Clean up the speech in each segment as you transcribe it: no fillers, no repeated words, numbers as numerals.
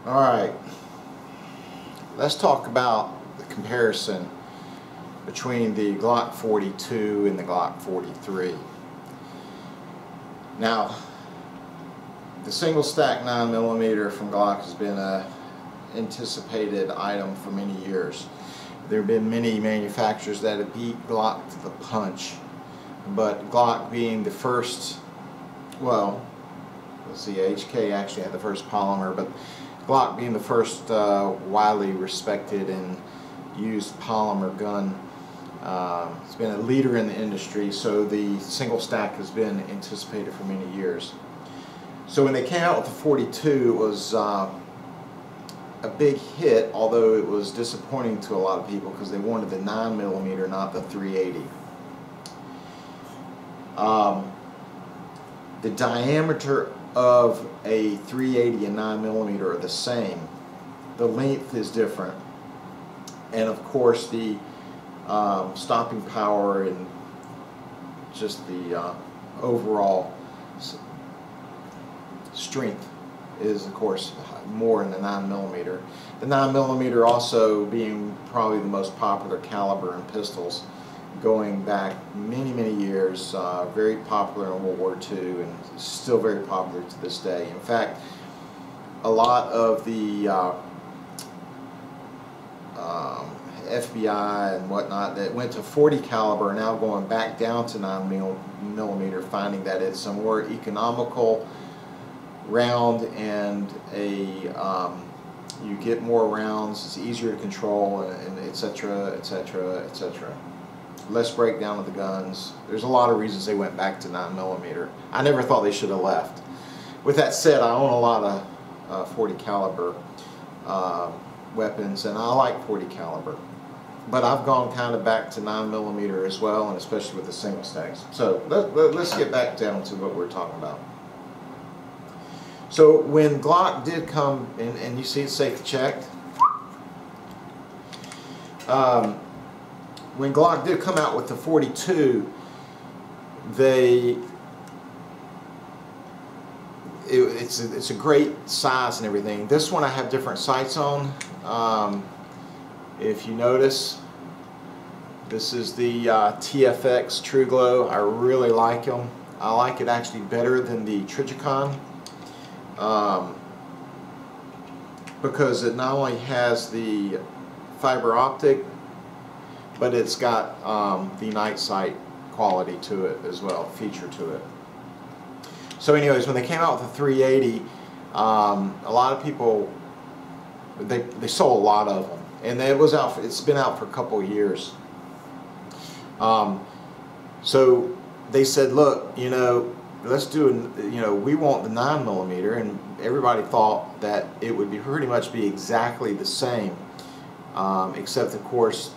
Alright, let's talk about the comparison between the Glock 42 and the Glock 43. Now, the single stack 9mm from Glock has been an anticipated item for many years. There have been many manufacturers that have beat Glock to the punch, but Glock being the first, well, let's see, HK actually had the first polymer, but Glock being the first widely respected and used polymer gun, it's been a leader in the industry, so the single stack has been anticipated for many years. So when they came out with the 42, it was a big hit, although it was disappointing to a lot of people because they wanted the 9mm, not the 380. The diameter of a 380 and 9mm are the same. The length is different, and of course the stopping power and just the overall strength is of course more in the 9mm. The 9mm also being probably the most popular caliber in pistols, going back many years, very popular in World War II and still very popular to this day. In fact, a lot of the FBI and whatnot that went to 40 caliber are now going back down to 9mm, finding that it's a more economical round and you get more rounds, it's easier to control, and etc, etc, etc. Less breakdown of the guns. There's a lot of reasons they went back to 9mm. I never thought they should have left. With that said, I own a lot of 40 caliber weapons, and I like 40 caliber. But I've gone kind of back to 9mm as well, and especially with the single stacks. So let's get back down to what we're talking about. So when Glock did come, and you see it's safety checked, when Glock did come out with the 42, it's a great size and everything. This one I have different sights on. If you notice, this is the TFX True Glow. I really like them. I like it actually better than the Trijicon, because it not only has the fiber optic, but it's got the night sight quality to it as well, feature to it. So anyways, when they came out with the 380, a lot of people, they sold a lot of them, and it's been out for a couple of years. So they said, look, let's do we want the 9mm, and everybody thought that it would pretty much be exactly the same, except of course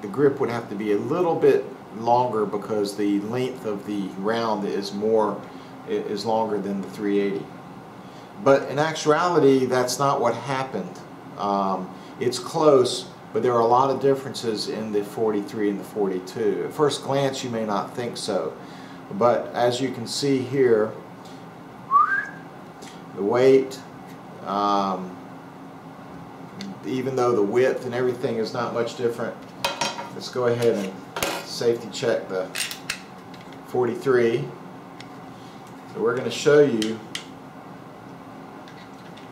the grip would have to be a little bit longer because the length of the round is longer than the 380. But in actuality, that's not what happened. It's close, but there are a lot of differences in the 43 and the 42. At first glance, you may not think so, but as you can see here, the weight, even though the width and everything is not much different. Let's go ahead and safety check the 43. So we're going to show you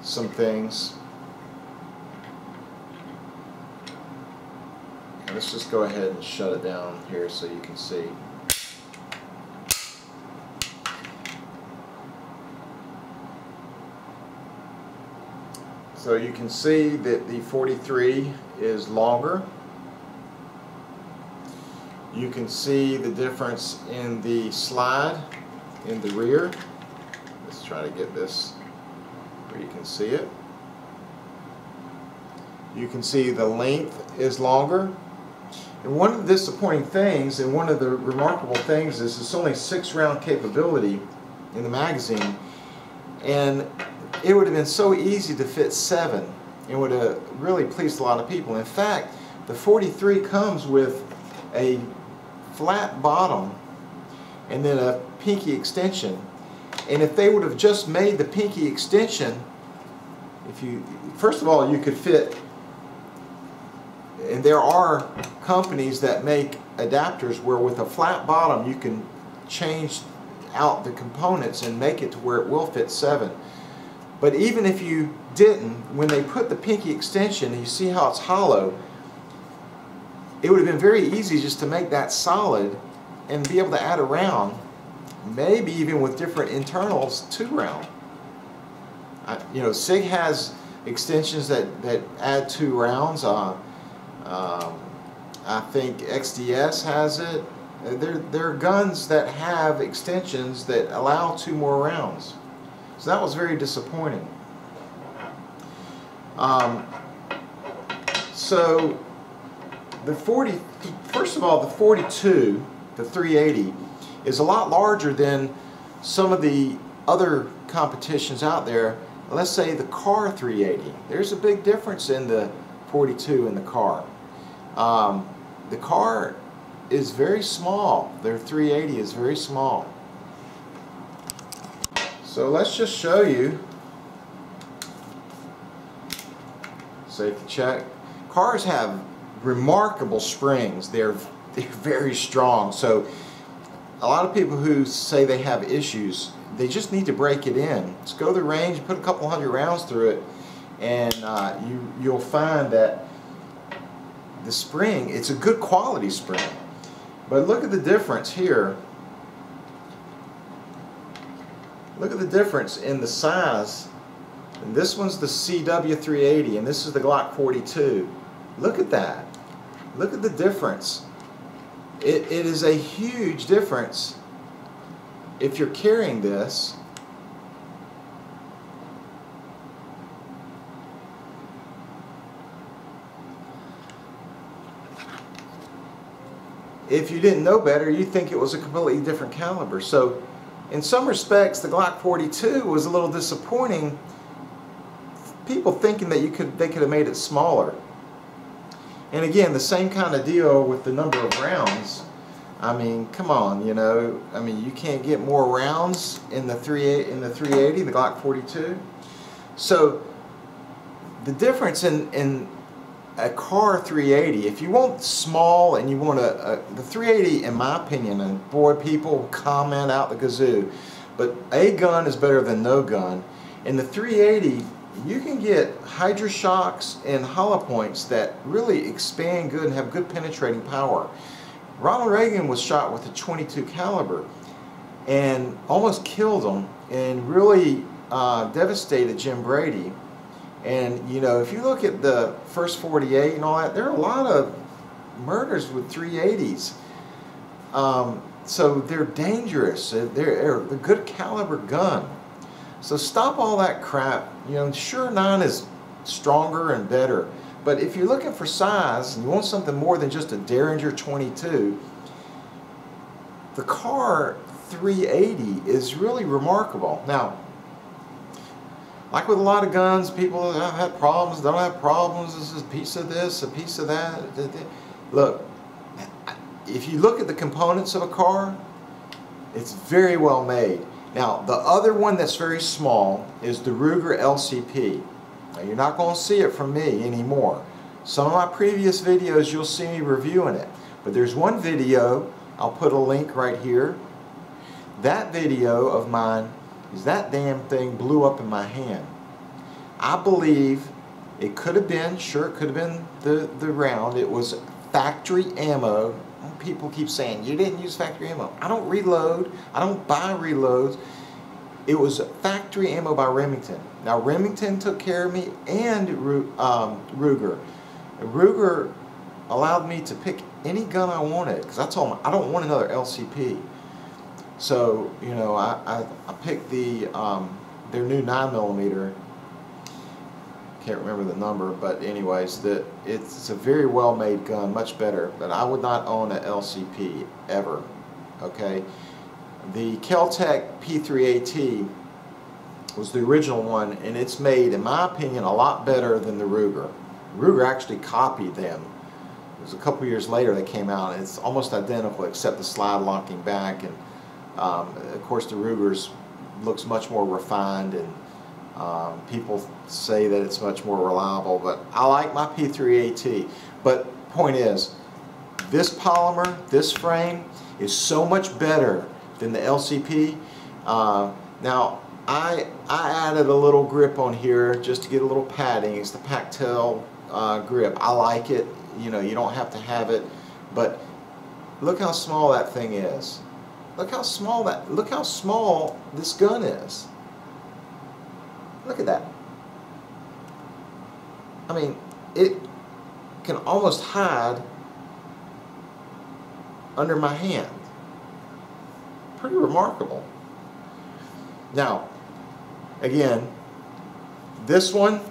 some things. And let's just go ahead and shut it down here so you can see. So you can see that the 43 is longer. You can see the difference in the slide in the rear. Let's try to get this where you can see it. You can see the length is longer. And one of the disappointing things, and one of the remarkable things, is it's only 6-round capability in the magazine, and it would have been so easy to fit 7. It would have really pleased a lot of people. In fact, the 43 comes with a flat bottom and then a pinky extension, and if they would have just made the pinky extension first of all, you could fit, and there are companies that make adapters where with a flat bottom you can change out the components and make it to where it will fit 7. But even if you didn't, when they put the pinky extension, you see how it's hollow, it would have been very easy just to make that solid and be able to add a round, maybe even with different internals, 2 round. You know, SIG has extensions that add 2 rounds. I think XDS has it. There are guns that have extensions that allow 2 more rounds. So that was very disappointing. So the 40, first of all, the 42, the 380, is a lot larger than some of the other competitions out there. Let's say the Kahr 380. There's a big difference in the 42 and the Kahr. The Kahr is very small. Their 380 is very small. So let's just show you. Safety check. Kahrs have remarkable springs. They're very strong. So a lot of people who say they have issues, they just need to break it in. Just go to the range, put a couple hundred rounds through it, and you'll find that the spring, it's a good quality spring. But look at the difference here. Look at the difference in the size. And this one's the CW380 and this is the Glock 42. Look at that. Look at the difference. It is a huge difference if you're carrying this. If you didn't know better, you'd think it was a completely different caliber. So in some respects, the Glock 42 was a little disappointing. People thinking that they could have made it smaller. And again, the same kind of deal with the number of rounds. I mean, come on, you know. I mean, you can't get more rounds in the 380, the Glock 42. So the difference in a Kahr 380, if you want small and you want the 380, in my opinion, and boy, people comment out the kazoo, but a gun is better than no gun. In the 380, you can get hydra shocks and hollow points that really expand good and have good penetrating power. Ronald Reagan was shot with a 22 caliber and almost killed him and really devastated Jim Brady. And you know, if you look at the first 48 and all that, there are a lot of murders with 380s. So they're dangerous. They're a good caliber gun. So stop all that crap. You know, sure, 9 is stronger and better, but if you're looking for size and you want something more than just a Derringer 22, the Kahr 380 is really remarkable. Now, like with a lot of guns, people have had problems, don't have problems, this is a piece of this, a piece of that. Look, if you look at the components of a Kahr, it's very well made. Now, the other one that's very small is the Ruger LCP. Now, you're not going to see it from me anymore. Some of my previous videos, you'll see me reviewing it. But there's one video, I'll put a link right here. That video of mine is that damn thing blew up in my hand. I believe it could have been, sure it could have been the round. It was factory ammo. People keep saying, you didn't use factory ammo. I don't reload. I don't buy reloads. It was factory ammo by Remington. Now Remington took care of me and Ruger. Ruger allowed me to pick any gun I wanted because I told them I don't want another LCP. So, you know, I picked their new 9mm. Can't remember the number, but anyways, it's a very well made gun, much better, but I would not own an LCP ever. Okay, the Kel-Tec P3AT was the original one, and it's made, in my opinion, a lot better than the Ruger. Ruger actually copied them. It was a couple years later they came out, and it's almost identical except the slide locking back, and of course the Ruger's looks much more refined and People say that it's much more reliable, but I like my P3AT. But point is, this polymer, this frame, is so much better than the LCP. Now, I added a little grip on here just to get a little padding. It's the Pactel grip. I like it. You know, you don't have to have it, but look how small that thing is. Look how small this gun is. Look at that. I mean, it can almost hide under my hand. Pretty remarkable. Now, again, this one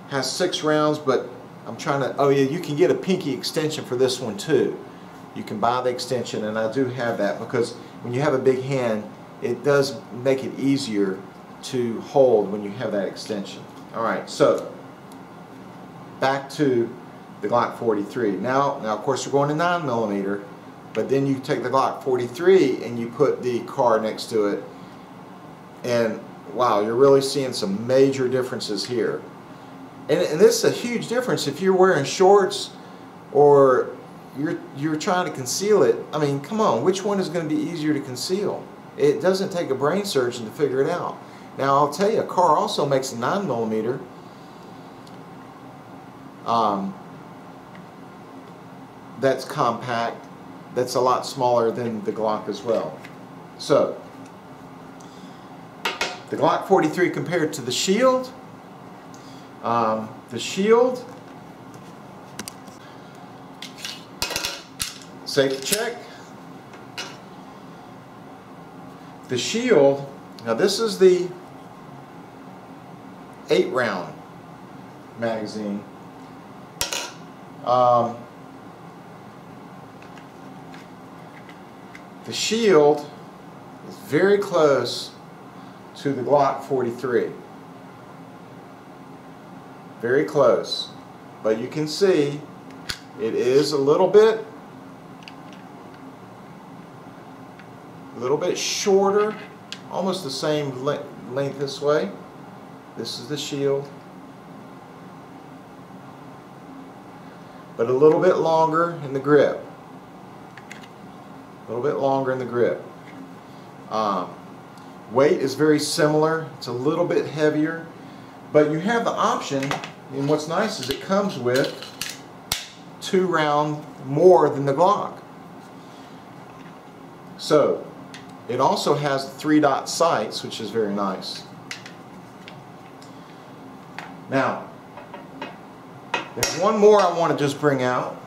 has 6 rounds, but I'm trying to, oh yeah, you can get a pinky extension for this one too. You can buy the extension, and I do have that, because when you have a big hand, it does make it easier to hold when you have that extension. Alright, so back to the Glock 43. Now of course we're going to 9mm, but then you take the Glock 43 and you put the Kahr next to it, and wow, you're really seeing some major differences here. And this is a huge difference if you're wearing shorts or you're trying to conceal it. I mean, come on, which one is going to be easier to conceal? It doesn't take a brain surgeon to figure it out. Now I'll tell you, Kahr also makes a 9mm that's compact, that's a lot smaller than the Glock as well. So the Glock 43 compared to the Shield. The Shield, safety check. The Shield, now this is the 8-round magazine. The Shield is very close to the Glock 43. Very close, but you can see it is a little bit shorter, almost the same length this way. This is the Shield, but a little bit longer in the grip. A little bit longer in the grip. Weight is very similar. It's a little bit heavier, but you have the option. And what's nice is it comes with 2 rounds more than the Glock. So it also has 3-dot sights, which is very nice. Now, there's one more I want to just bring out,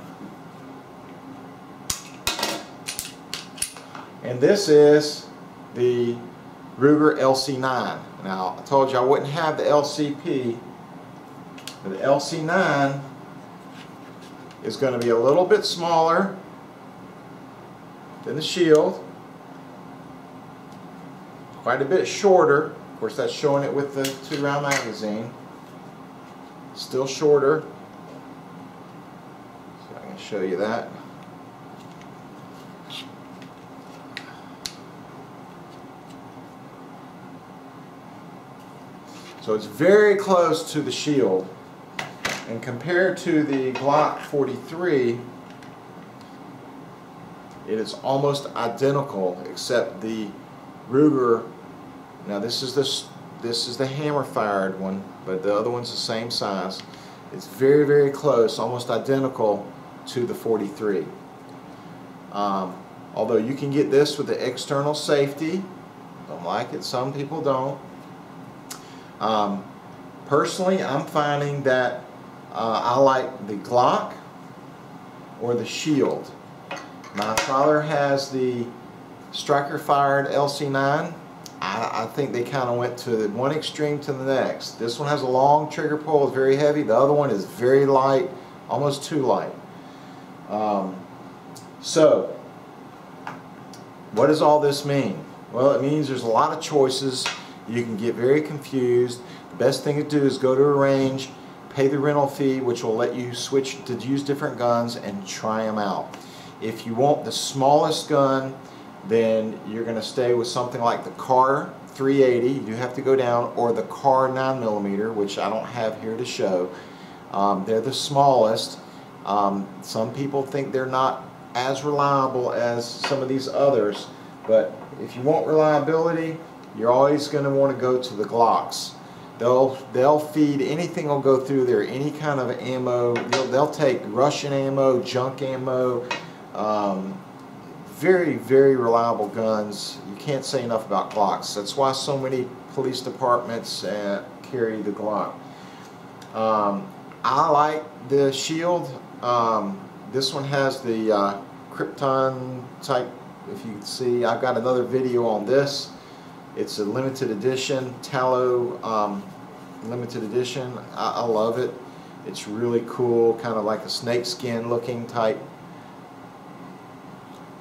and this is the Ruger LC9. Now, I told you I wouldn't have the LCP. The LC9 is going to be a little bit smaller than the Shield, quite a bit shorter. Of course, that's showing it with the 2-round magazine. Still shorter. So I can show you that. So it's very close to the Shield. And compared to the Glock 43, it is almost identical, except the Ruger. Now this is the hammer-fired one, but the other one's the same size. It's very, very close, almost identical to the 43. Although you can get this with the external safety. Don't like it. Some people don't. Personally, I'm finding that I like the Glock or the Shield. My father has the striker-fired LC9. I think they kind of went to one extreme to the next. This one has a long trigger pull, it's very heavy. The other one is very light, almost too light. So, what does all this mean? Well, it means there's a lot of choices. You can get very confused. The best thing to do is go to a range, pay the rental fee, which will let you switch to use different guns and try them out. If you want the smallest gun, then you're going to stay with something like the Kahr 380. You do have to go down, or the Kahr 9mm, which I don't have here to show. They're the smallest. Some people think they're not as reliable as some of these others, but if you want reliability, you're always going to want to go to the Glocks. They'll feed anything will go through there, any kind of ammo. They'll take Russian ammo, junk ammo. Very, very reliable guns. You can't say enough about Glocks. That's why so many police departments carry the Glock. I like the shield. This one has the Krypton type. If you can see, I've got another video on this. It's a limited edition, tallow limited edition. I love it. It's really cool, kind of like a snakeskin looking type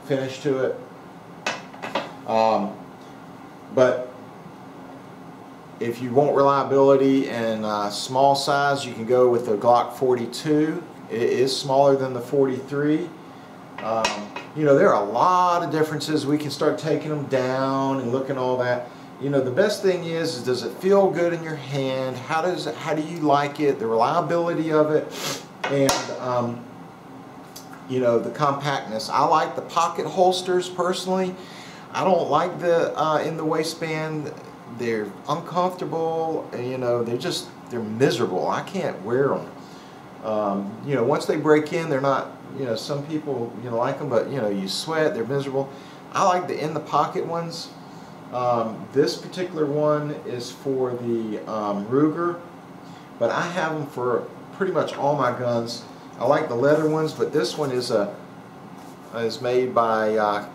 finish to it. But if you want reliability and small size, you can go with the Glock 42. It is smaller than the 43. You know, there are a lot of differences. We can start taking them down and looking at all that. You know, the best thing is does it feel good in your hand? How do you like it? The reliability of it, and you know, the compactness. I like the pocket holsters personally. I don't like the in the waistband. They're uncomfortable. You know, they're miserable. I can't wear them. You know, once they break in, they're not. You know, some people like them, but you know, you sweat. They're miserable. I like the in the pocket ones. This particular one is for the Ruger, but I have them for pretty much all my guns. I like the leather ones, but this one is made by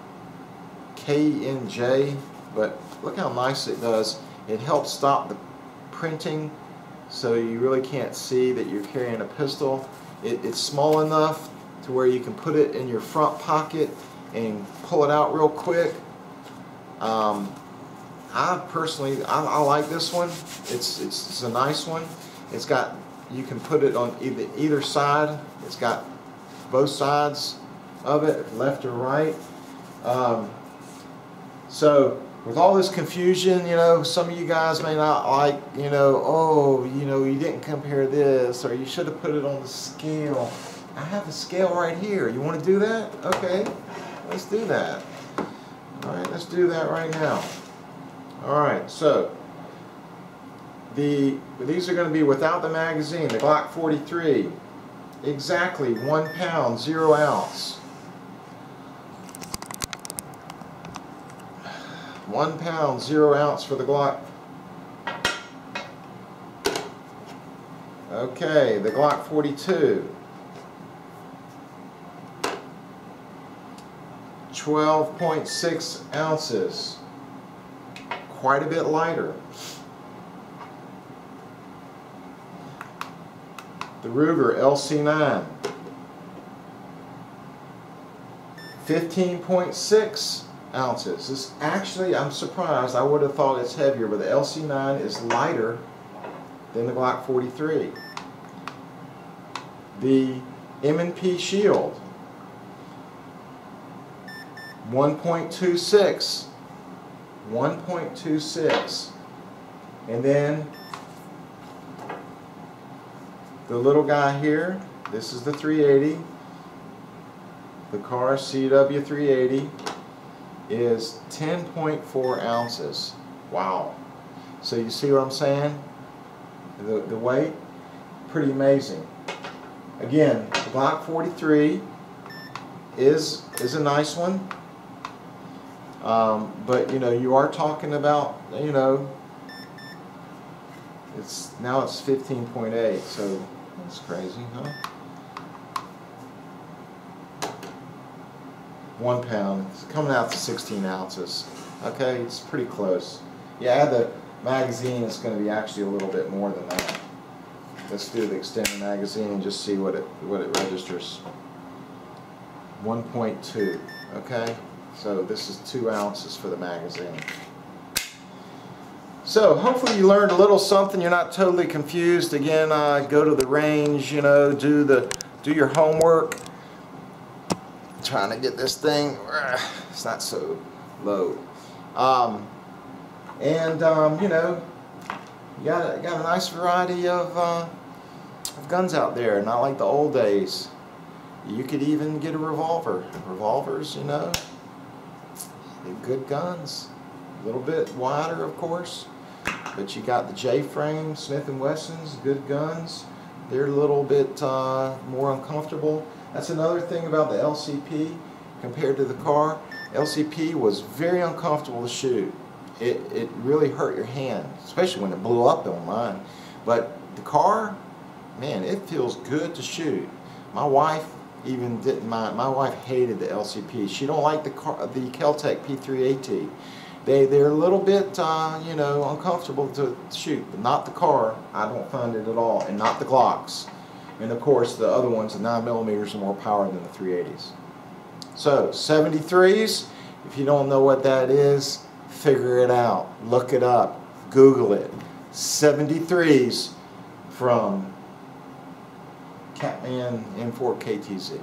K&J. But look how nice it does. It helps stop the printing, so you really can't see that you're carrying a pistol. It's small enough to where you can put it in your front pocket and pull it out real quick. I personally like this one. It's a nice one. It's got, you can put it on either side. It's got both sides of it, left or right. So with all this confusion, you know, some of you guys may not like, you know, oh, you know, you didn't compare this, or you should have put it on the scale. I have the scale right here. You want to do that? Okay, let's do that. All right, let's do that right now. All right, so these are going to be without the magazine. The Glock 43, exactly 1 pound 0 ounce. 1 pound 0 ounce for the Glock. Okay, the Glock 42. 12.6 ounces. Quite a bit lighter. The Ruger LC9. 15.6 ounces. This actually, I'm surprised. I would have thought it's heavier, but the LC9 is lighter than the Glock 43. The M&P Shield. 1.26. 1.26. And then the little guy here, this is the 380. The Kahr CW 380 is 10.4 ounces. Wow. So you see what I'm saying? The weight, pretty amazing. Again, the Glock 43 is a nice one. But you know, you are talking about, you know, now it's 15.8, so that's crazy, huh? 1 pound. It's coming out to 16 ounces. Okay, it's pretty close. You add the magazine, it's going to be actually a little bit more than that. Let's do the extended magazine and just see what it registers. 1.2. Okay, so this is 2 ounces for the magazine. So hopefully you learned a little something. You're not totally confused. Again, go to the range. You know, do your homework. Trying to get this thing. It's not so load. You know, you got a nice variety of guns out there, not like the old days. You could even get a revolver. Revolvers, you know, they're good guns. A little bit wider, of course, but you got the J-frame, Smith & Wessons, good guns. They're a little bit more uncomfortable. That's another thing about the LCP compared to the Kahr. LCP was very uncomfortable to shoot. It really hurt your hand, especially when it blew up on mine. But the Kahr, man, it feels good to shoot. My wife even didn't mind. My wife hated the LCP. She don't like the Kel-Tec P3AT. They're a little bit you know, uncomfortable to shoot, but not the Kahr. I don't find it at all, and not the Glocks. And of course, the other ones, the 9mm, are more power than the 380s. So 73s. If you don't know what that is, figure it out. Look it up. Google it. 73s from Catman M4 KTZ.